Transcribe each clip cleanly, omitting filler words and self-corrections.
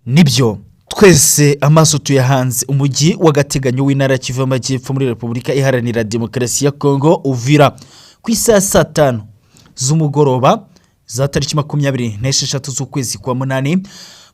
Nibyo twese amaso tuyahanze umujyi w'agateganyo w'intara ya Kivu y'Amajyepfo muri Repubulika Iharanira Demokarasi ya Kongo Uvira ku isaha saa 5 z'umugoroba za tariki 26 z'ukwezi kwa munani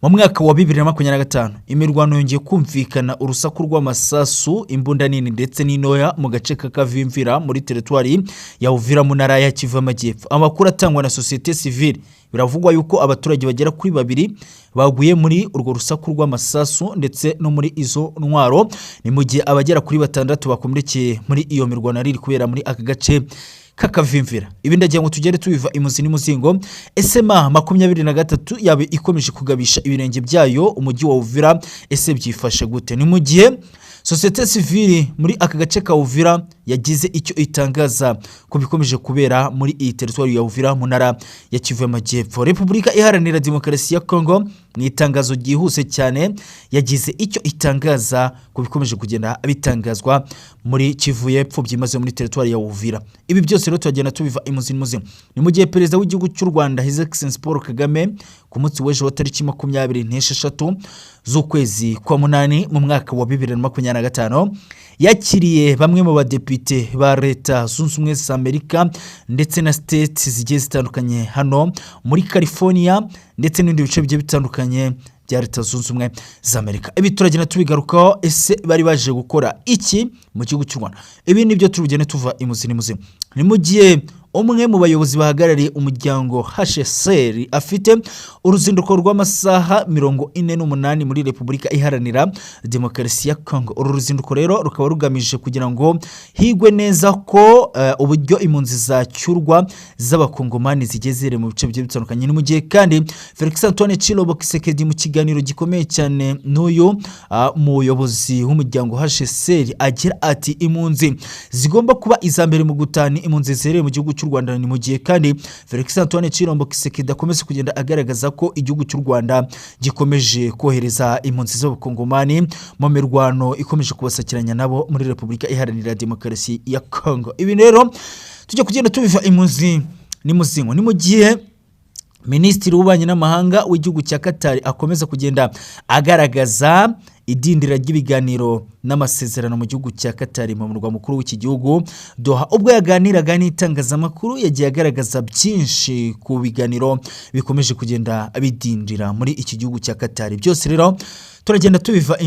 mu mwaka wa 2025 imirwano yongeye kumvikana urusaku rw'amasasu imbunda nini ndetse n'intoya mu gace kakavimvira muri teritwari ya Uvira mu ntara ya Kivu y'Amajyepfo. Amakuru atangwa na societe civile biravugwa yuko abaturage bagera kuri 2 baguye muri urwo rusaku rw'amasasu ndetse no muri izo ntwaro, ni mu gihe abagera kuri 6 bakomerekeye muri iyo mirwano ari kubera muri aka gace kakavimvira. Ibi ndagira ngo tugere tubiva imuzi n'umuzingo. SMA 23 yabe ikomeje kugabisha ibirenge byayo umujyi wa Uvira, ese byifashe gute? Ni mu gihe societe civile muri aka gace ka Uvira yagize icyo itangaza ko bikomeje kubera muri iyi teritwari ya Uvira mu ntara ya Kivu y'Amajyepfo. Repubulika Iharanira Demokarasi ya Kongo mu itangazo ryihuse cyane yagize icyo itangaza ko bikomeje kugenda bitangazwa muri Kivu y'Epfo byimaze muri teritwari ya Uvira. Ibi byose rero tugenda tubiva imuzi n'umuzingo. Ni mu gihe perezida w'igihugu cy'u Rwanda His Excellency Paul Kagame ku munsi w'ejo wa tariki 26 z'ukwezi kwa munani mu mwaka wa 2025 yakiriye bamwe mu badepite ba leta zunze ubumwe za Amerika ndetse na state zigiye zitandukanye hano muri California ndetse n'ibindi bice bigiye bitandukanye bya leta zunze ubumwe za Amerika. Ibi turagenda tubigarukaho, ese bari baje gukora iki mu gihugu cy'u Rwanda? Ibi nibyo turugende tuva imuzi n'umuzingo. Ni mu gihe umwe mu bayobozi bahagarariye umuryango HCR afite uruzinduko rw'amasaha 48 muri Repubulika Iharanira Demokarasi ya Kongo. Uru ruzinduko rero rukaba rugamije kugira ngo higwe neza ko uburyo impunzi zacyurwa z'abakongomani zigezere mu bice bitandukanye. Ni mu gihe kandi Felix Antoine Tshilombo Tshisekedi mu kiganiro gikomeye cyane n'uyu muyobozi w'umuryango HCR agira ati impunzi zigomba kuba izambere mu gutani impunzi zereye mu gihugu cy'u Rwanda. Ni mu gihe kandi Felix Antoine Tshilombo Tshisekedi akomeza kugenda agaragaza ko igihugu cy'u Rwanda gikomeje kohereza impunzi z'abakongomani mu mirwano ikomeje kubasakiranya nabo muri Repubulika Iharanira Demokarasi ya Kongo. Ibi rero tujya kugenda tubiva imuzi n'umuzingo. Ni mu gihe Minisitiri w'Ububanyi n'Amahanga w'igihugu cya Qatar akomeza kugenda agaragaza idindira ry'ibiganiro n'amasezerano mu gihugu cya Qatar mu murwa mukuru w'iki gihugu Doha. Ubwo yaganiraga n'itangazamakuru yagiye agaragaza byinshi ku biganiro bikomeje kugenda bidindira muri iki gihugu cya Qatar. Byose rero turagenda tubiva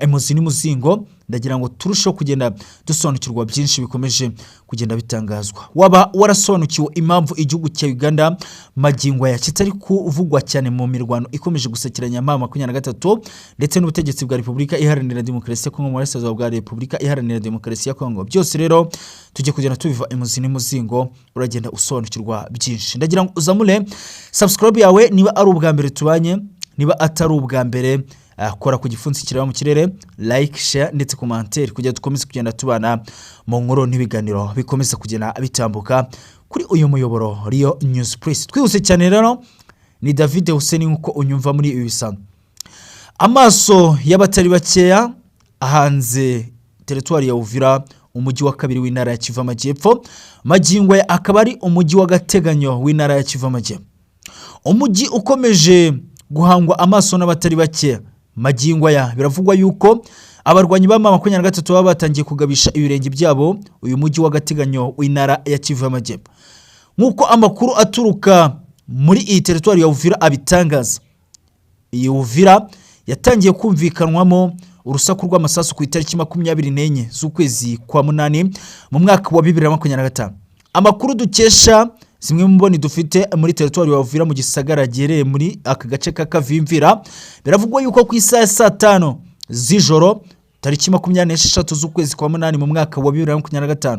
imuzi n'umuzingo, ndagira ngo turusheho kugenda dusobanukirwa byinshi bikomeje kugenda bitangazwa. Waba warasobanukiwe impamvu igihugu cya Uganda magingo ya kitari kuvugwa cyane mu mirwano ikomeje gusakiranya mama 23 ndetse n'ubutegetsi bwa Repubulika Iharanira Demokarasi ya Kongo mu burasirazuba bwa Repubulika Iharanira Demokarasi ya Kongo. Byose rero tujye kugenda tubiva imuzi n'umuzingo, uragenda usobanukirwa byinshi. Ndagira ngo uzamure subscribe yawe niba ari ubwa mbere tubanye, niba atari ubwa mbere kora ku gifunsi kireba mu kirere, like, share ndetse commentaire kugira dukomeze kugenda tubana mu nkuru n'ibiganiro bikomeza kugenda bitambuka kuri uyu muyoboro Rio News Press. Twihuse cyane rero ni David Hussein nkuko unyumva muri ibi bisanzwe. Amaso y'abatari bakeya ahanze teritwari ya Uvira, umujyi wa kabiri w'intara ya Kivu y'Amajyepfo, magingo ya akaba ari umujyi w'agateganyo w'intara ya Kivu y'Amajyepfo. Umujyi ukomeje guhangwa amaso n'abatari bakeya. Magingo ya biravugwa yuko abarwanyi ba 23 baba batangiye kugabisha ibirenge byabo uyu mujyi w'agateganyo w'intara ya Kivu y'Amajyepfo. Nkuko amakuru aturuka muri iyi teritwari ya Uvira abitangaza, iyi Uvira yatangiye kumvikanwamo urusaku rw'amasasu ku itariki 24 z'ukwezi kwa munani mu mwaka wa 2025. Amakuru dukesha zimwe mu mboni dufite muri teritwari ya Uvira mu gisagara gereye muri aka gace kakavimvira, biravugwa yuko ku isaha saa 5 z'ijoro tariki 26 z'ukwezi kwa munani mu mwaka wa 2025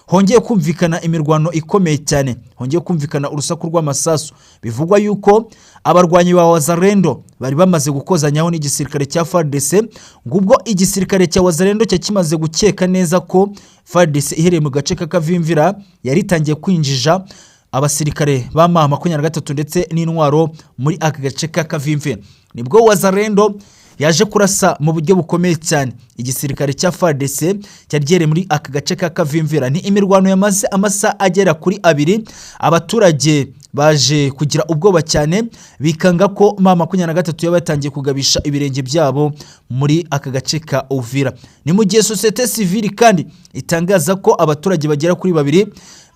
hongeye kumvikana imirwano ikomeye cyane, hongeye kumvikana urusaku rw'amasasu. Bivugwa yuko abarwanyi ba Wazalendo bari bamaze gukozanyaho n'igisirikare cya FARDC, ngubwo igisirikare cya Wazalendo cyakimaze gukeka neza ko FARDC ihereye mu gace kakavimvira yari itangiye kwinjija abasirikare ba 23 ndetse n'intwaro muri aka gace kakavimvira. Nibwo Wazalendo yaje kurasa mu buryo bukomeye cyane igisirikare cya FARDC cyagere muri aka gace kakavimvira. Ni imirwano yamaze amasa agera kuri 2, abaturage baje kugira ubwoba cyane bikanga ko M23 yabatangiye kugabisha ibirenge byabo muri aka gace ka Uvira. Ni mu gihe societe civile kandi itangaza ko abaturage bagera kuri 2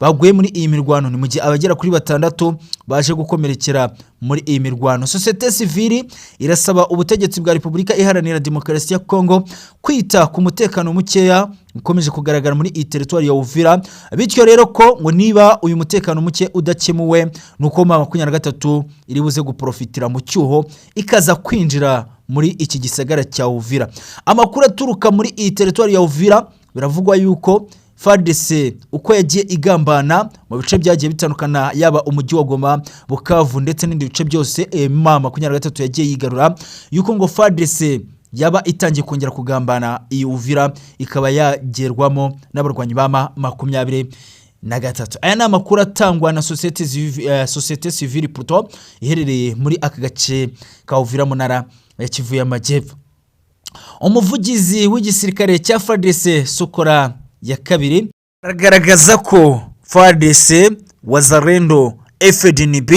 baguye muri iyi mirwano, ni mu gihe abagera kuri 6 baje gukomerekera muri iyi mirwano. Societe civile irasaba ubutegetsi bwa Repubulika Iharanira Demokarasi ya Kongo kwita ku mutekano mukeya ukomeje kugaragara muri iyi territoire ya Uvira, bityo rero ko ngo niba uyu mutekano muke udakemuwe nuko M23 iri buze guprofitira mu cyuho ikaza kwinjira muri iki gisagara cya Uvira. Amakuru aturuka muri iyi territoire ya Uvira biravugwa yuko FARDC uko yagiye igambana mu bice byagiye bitandukana, yaba umujyi wa Goma, Bukavu ndetse n'indi bice byose M23 yagiye yigarura, yuko ngo FARDC yaba itangiye kongera kugambana iyi Uvira ikaba yagerwamo n'abarwanyi ba M23. Aya ni amakuru atangwa na societe civile Pluto iherereye muri aka gace ka Uvira mu ntara ya Kivu y'Amajyepfo. Umuvugizi w'igisirikare cya FARDC Sokora ya kabiri aragaragaza ko FARDC, Wazalendo, FDNB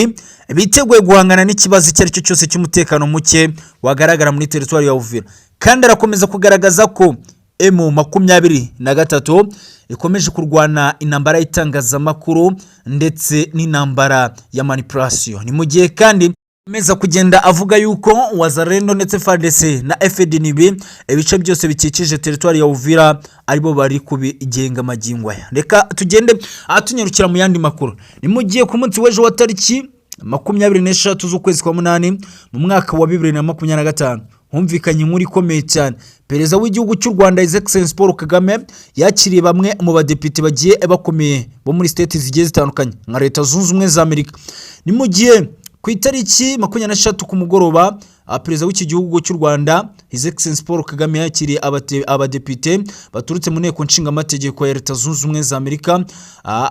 biteguye guhangana n'ikibazo icyo ari cyo cyose cy'umutekano muke wagaragara muri territoire ya Uvira, kandi arakomeza kugaragaza ko M23 ikomeje kurwana intambara y'itangazamakuru ndetse n'intambara ya manipulation. Ni mu gihe kandi ameza kugenda avuga yuko Wazalendo ndetse FARDC na FDNB ibice byose bikikije territoire ya Uvira aribo bari kubigenga magingo aya. Reka tugende atunyarukira mu yandi makuru. Ni mu gihe ku munsi w'ejo wa tariki 23 z'ukwezi kwa 8 mu mwaka wa 2025 humvikanye inkuru ikomeye cyane. Perezida w'igihugu cy'u Rwanda His Excellency Paul Kagame yakiriye bamwe mu badepite bagiye bakomeye bo muri state zigiye zitandukanye nka Leta Zunze Ubumwe za Amerika. Ni mu gihe ku itariki 23 ku mugoroba perezida w'iki gihugu cy'u Rwanda His Excellency Paul Kagame yakiriye abadepite baturutse mu nteko nshinga amategeko ya Leta Zunze Ubumwe za Amerika,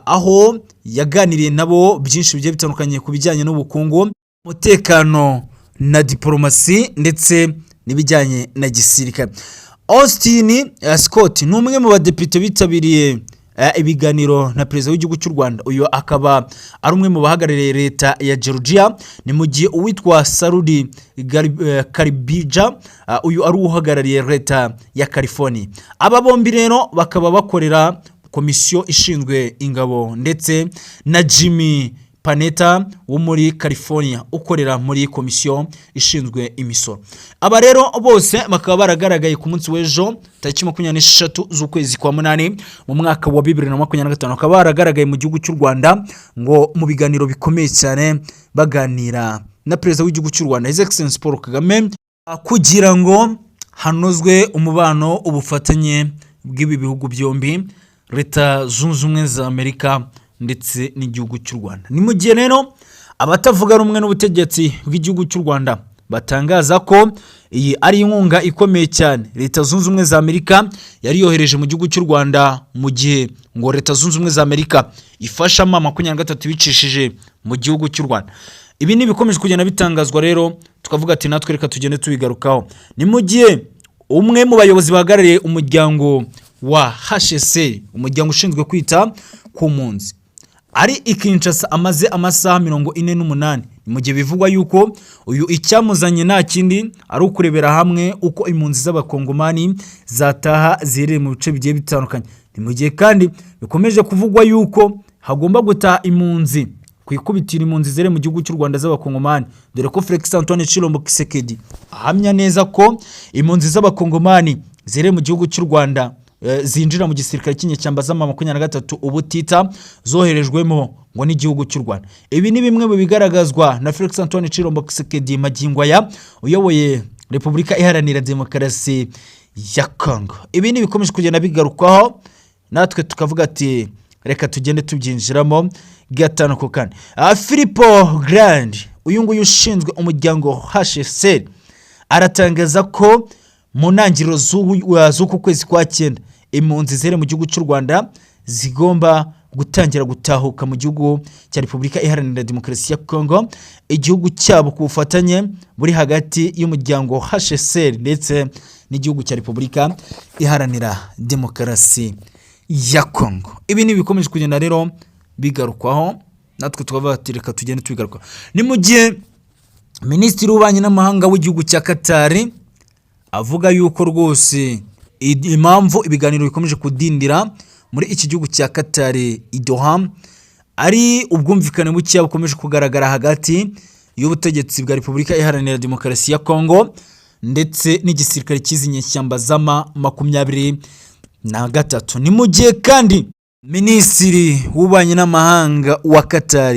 aho yaganiriye nabo byinshi bigiye bitandukanye ku bijyanye n'ubukungu, umutekano na diplomasi ndetse n'ibijyanye na gisirikare. Austin Scott ni umwe mu badepite bitabiriye ibiganiro na perezida w'igihugu cy'u Rwanda. Uyu akaba ari umwe mu bahagarariye leta ya Georgia, ni mu gihe uwitwa Sarudi Karibija uyu ari uhagarariye leta ya California. Aba bombi rero bakaba bakorera komisiyo ishinzwe ingabo, ndetse na Jimmy Panetta wo muri California ukorera muri komisiyo ishinzwe imisoro. Aba rero bose bakaba baragaragaye ku munsi w'ejo tariki 26 z'ukwezi kwa 8 mu mwaka wa 2025, bakaba baragaragaye mu gihugu cy'u Rwanda ngo mu biganiro bikomeye cyane baganira na perezida w'igihugu cy'u Rwanda His Excellency Paul Kagame kugira ngo hanozwe umubano, ubufatanye bw'ibi bihugu byombi, Leta Zunze Ubumwe za Amerika ndetse n'igihugu cy'u Rwanda. Ni mu gihe rero abatavuga rumwe n'ubutegetsi bw'igihugu cy'u Rwanda batangaza ko iyi ari inkunga ikomeye cyane Leta Zunze Ubumwe za Amerika yari yohereje mu gihugu cy'u Rwanda, mu gihe ngo Leta Zunze Ubumwe za Amerika ifasha M23 bicishije mu gihugu cy'u Rwanda. Ibi ni bikomeje kugenda bitangazwa rero, tukavuga ati natwe reka tugende tubigarukaho. Ni mu gihe umwe mu bayobozi bahagarariye umuryango wa HCR, umuryango ushinzwe kwita ku mpunzi, ari Kinshasa amaze amasaha 48, mu gihe bivugwa yuko uyu icyamuzanye nta kindi ari ukurebera hamwe uko impunzi z'abakongomani zataha zirere mu bice bigiye bitandukanye. Ni mu gihe kandi bikomeje kuvugwa yuko hagomba gutaha impunzi kwikubitira impunzi zere mu gihugu cy'u Rwanda z'abakongomani, dore ko Felix Antoine Tshilombo Tshisekedi ahamya neza ko impunzi z'abakongomani zere mu gihugu cy'u Rwanda zinjira mu gisirikare cy'inyeshyamba za M23 ubutita zoherejwemo ngo n'igihugu cy'u Rwanda. Ibi ni bimwe mu bigaragazwa na Felix Antoine Tshilombo Tshisekedi magingo aya uyoboye Repubulika Iharanira Demokarasi ya Kongo. Ibi ni bikomeje kugenda bigarukaho, natwe tukavuga ati reka tugende tubyinjiramo gatano ku kane. Filippo Grandi uyu nguyu ushinzwe umuryango HCR aratangaza ko mu ntangiriro z'uku kwezi kwa 9 impunzi zere mu gihugu cy'u Rwanda zigomba gutangira gutahuka mu gihugu cya Repubulika Iharanira Demokarasi ya Kongo, igihugu cyabo ku bufatanye buri hagati y'umuryango HCR ndetse n'igihugu cya Repubulika Iharanira Demokarasi ya Kongo. Ibi ni bikomeje kugenda rero bigarukwaho natwe twabatereka tugende tubigaruka. Ni mu gihe Minisitiri w'Ububanyi n'Amahanga w'igihugu cya Qatar avuga yuko rwose impamvu ibiganiro bikomeje kudindira muri iki gihugu cya Qatar i Doha ari ubwumvikane buke bukomeje kugaragara hagati y'ubutegetsi bwa Repubulika Iharanira Demokarasi ya Kongo ndetse n'igisirikare cy'izinyeshyamba z'ama 23. Ni mu gihe kandi Minisitiri w'Ububanyi n'Amahanga wa Qatar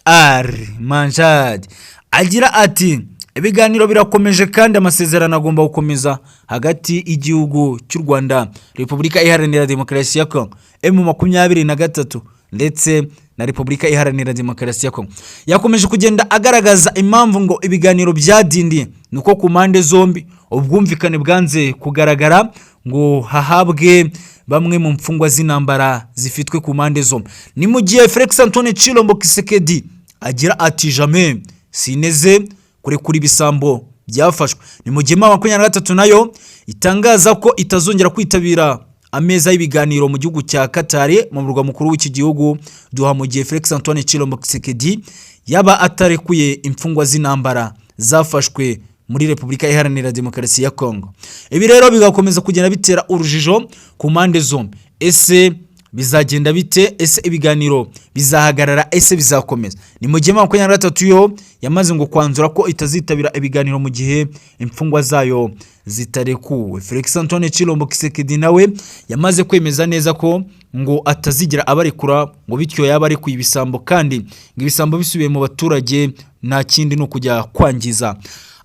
Ali Manjad agira ati ibiganiro birakomeje kandi amasezerano agomba gukomeza hagati igihugu cy'u Rwanda, Repubulika Iharanira Demokarasi ya Kongo M23 ndetse na Repubulika Iharanira Demokarasi ya Kongo. Yakomeje kugenda agaragaza impamvu ngo ibiganiro byadindiye nuko ku mpande zombi ubwumvikane bwanze kugaragara ngo hahabwe bamwe mu mfungwa z'intambara zifitwe ku mpande zombi. Ni mu gihe Felix Antoine Tshilombo Tshisekedi agira ati jamais sineze kurekura ibisambo byafashwe. Ni mu gihe M23 nayo itangaza ko itazongera kwitabira ameza y'ibiganiro mu gihugu cya Qatar mu murwa mukuru w'iki gihugu Doha, mu gihe Felix Antoine Tshilombo Tshisekedi yaba atarekuye imfungwa z'intambara zafashwe muri Repubulika Iharanira Demokarasi ya Kongo. Ibi rero bigakomeza kugenda bitera urujijo ku mpande zombi. Ese bizagenda bite? Ese ibiganiro bizahagarara? Ese bizakomeza? Ni mu gihe M23 yo yamaze ngo kwanzura ko itazitabira ibiganiro mu gihe imfungwa zayo zitarekuwe. Felix Antoine Tshilombo Tshisekedi nawe yamaze kwemeza neza ko ngo atazigira abarekura, ngo bityo yaba ari kuyibisambo kandi ngo ibisambo bisubiye mu baturage nta kindi no kujya kwangiza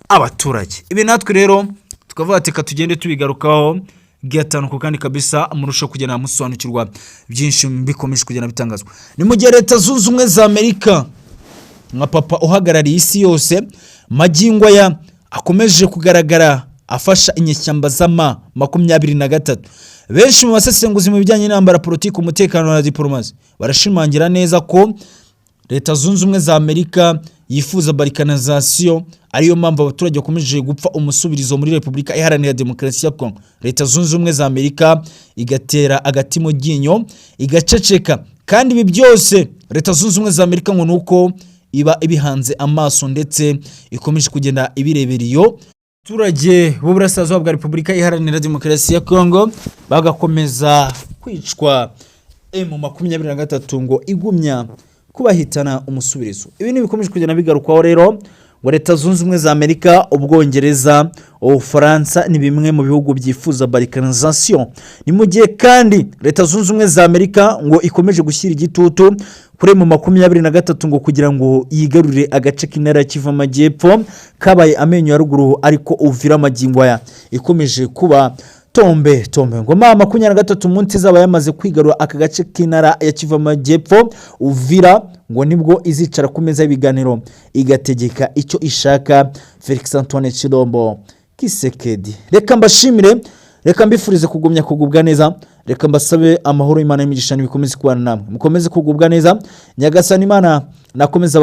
abaturage. Ibi natwe rero tukavuga ati tugende tubigarukaho gatanu kandi kabisa murusho kugenda musobanukirwa byinshi bikomeje kugenda bitangazwa. Ni mu gihe Leta Zunze Ubumwe za Amerika nka papa uhagarariye isi yose magingo ya akomeje kugaragara afasha inyeshyamba z'ama 23. Benshi mu basesenguzi mu bijyanye n'ambara politiki, umutekano na diplomasi barashimangira neza ko Leta Zunze Ubumwe za Amerika yifuza balkanization, ariyo mpamvu abaturage bakomeje gupfa umusubirizo muri Repubulika Iharanira Demokarasi ya Kongo. Leta Zunze Ubumwe za Amerika igatera agati mu ginyo igaceceka, kandi ibi byose Leta Zunze Ubumwe za Amerika ngo nuko iba ibihanze amaso ndetse ikomeje kugenda ibireberiyo. Abaturage b'uburasirazuba bwa Repubulika Iharanira Demokarasi ya Kongo bagakomeza kwicwa M23 ngo igumya kubahitana umusubirizo. Ibi ni bikomeje kugenda bigarukwaho rero ngo Leta Zunze Ubumwe za Amerika, Ubwongereza, Ubufaransa ni bimwe mu bihugu byifuza balkanization. Ni mu gihe kandi Leta Zunze Ubumwe za Amerika ngo ikomeje gushyira igitutu kuri M23 ngo kugira ngo yigarurire agace k'intara Kivu Amajyepfo kabaye amenyo ya ruguru, ariko Uvira magingo ya ikomeje kuba tombe ngo M23 munsi zaba yamaze kwigarura aka gace k'intara ya Kivu Amajyepfo Uvira, ngo nibwo izicara ku meza y'ibiganiro igategeka icyo ishaka. Felix Antoine Tshilombo Tshisekedi, reka mbashimire, reka mbifurize kugumya kugubwa neza, reka mbasabe amahoro y'Imana y'imigisha nibikomeze kubana namwe, mukomeze kugubwa neza. Nyagasani Imana nakomeza